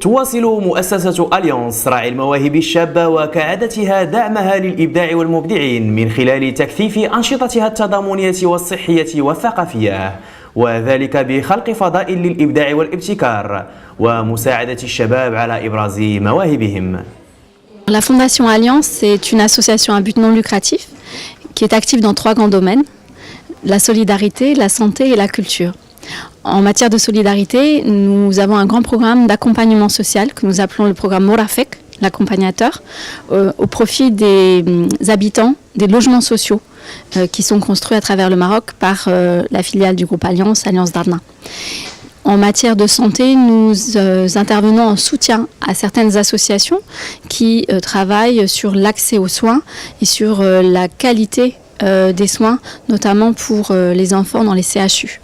تواصل مؤسسة أليانس راعي المواهب الشابة وكعادتها دعمها للإبداع والمبدعين من خلال تكثيف أنشطتها التضامنية والصحية والثقافية، وذلك بخلق فضاء للإبداع والابتكار ومساعدة الشباب على إبراز مواهبهم. La Fondation Alliance, c'est une association à but non lucratif qui est active dans 3 grands domaines, la solidarité, la santé et la culture. En matière de solidarité, nous avons un grand programme d'accompagnement social que nous appelons le programme Morafek, l'accompagnateur, au profit des habitants des logements sociaux qui sont construits à travers le Maroc par la filiale du groupe Alliance, Alliance Darna. En matière de santé, nous intervenons en soutien à certaines associations qui travaillent sur l'accès aux soins et sur la qualité des soins, notamment pour les enfants dans les CHU.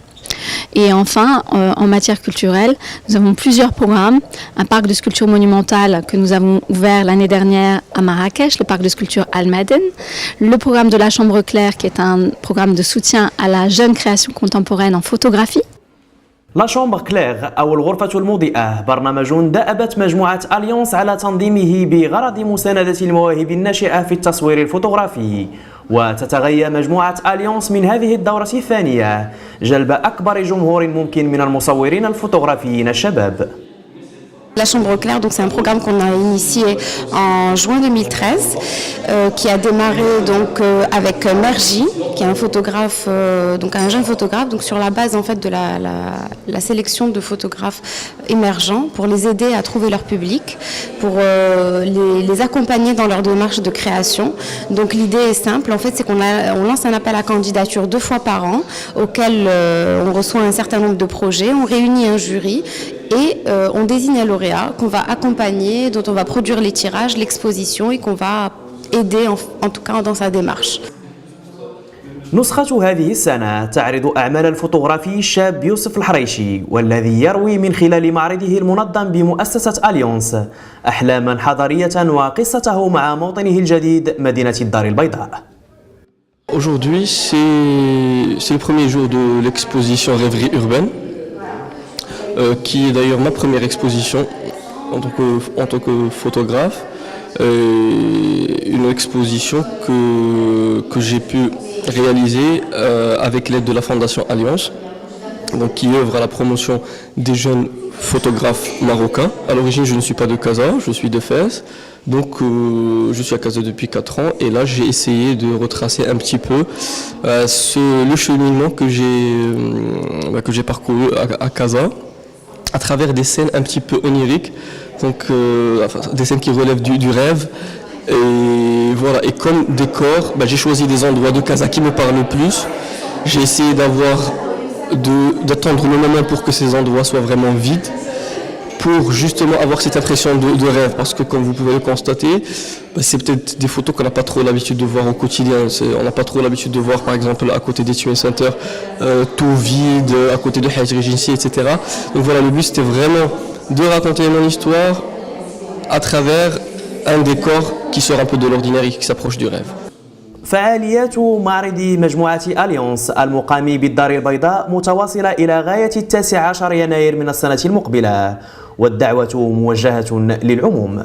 Et enfin, en matière culturelle, nous avons plusieurs programmes. Un parc de sculpture monumentale que nous avons ouvert l'année dernière à Marrakech, le parc de sculpture Al-Maden. Le programme de la Chambre Claire, qui est un programme de soutien à la jeune création contemporaine en photographie. لا شامبر كلير أو الغرفة المضيئة برنامج دأبت مجموعة أليانس على تنظيمه بغرض مساندة المواهب الناشئة في التصوير الفوتوغرافي، وتتغيى مجموعة أليانس من هذه الدورة الثانية جلب أكبر جمهور ممكن من المصورين الفوتوغرافيين الشباب. La Chambre Claire, donc c'est un programme qu'on a initié en juin 2013, qui a démarré donc avec Merji, qui est un photographe, donc un jeune photographe, donc sur la base en fait de la sélection de photographes émergents pour les aider à trouver leur public, pour les accompagner dans leur démarche de création. Donc l'idée est simple, en fait, c'est on lance un appel à candidature 2 fois par an, auquel on reçoit un certain nombre de projets, on réunit un jury. Et on désigne un lauréat qu'on va accompagner, dont on va produire les tirages, l'exposition et qu'on va aider en tout cas dans sa démarche. نسخة هذه السنة تعرض أعمال الفوتوغرافي الشاب يوسف الحريشي، والذي يروي من خلال معرضه المنظم بمؤسسة أليانس أحلاما حضارية وقصته مع موطنه الجديد مدينة الدار البيضاء. Aujourd'hui, c'est le premier jour de l'exposition Rêverie urbaine. Qui est d'ailleurs ma première exposition en tant que photographe, une exposition que j'ai pu réaliser avec l'aide de la Fondation Alliance, donc qui œuvre à la promotion des jeunes photographes marocains. À l'origine, je ne suis pas de Casa, je suis de Fès, donc je suis à Casa depuis 4 ans, et là j'ai essayé de retracer un petit peu le cheminement que j'ai parcouru à Casa, à travers des scènes un petit peu oniriques, donc des scènes qui relèvent du rêve. Et voilà, et comme décor, j'ai choisi des endroits de Casa qui me parlent le plus. J'ai essayé d'attendre le moment pour que ces endroits soient vraiment vides, pour justement avoir cette impression de rêve, parce que comme vous pouvez le constater, c'est peut-être des photos qu'on n'a pas trop l'habitude de voir au quotidien. On n'a pas trop l'habitude de voir par exemple à côté des Tunis Center tout vide, à côté de Hajj Regency, etc. Donc voilà, le but c'était vraiment de raconter mon histoire à travers un décor qui sort un peu de l'ordinaire et qui s'approche du rêve. فعاليات معرض مجموعة أليانس المقام بالدار البيضاء متواصلة إلى غاية 19 يناير من السنة المقبلة، والدعوة موجهة للعموم.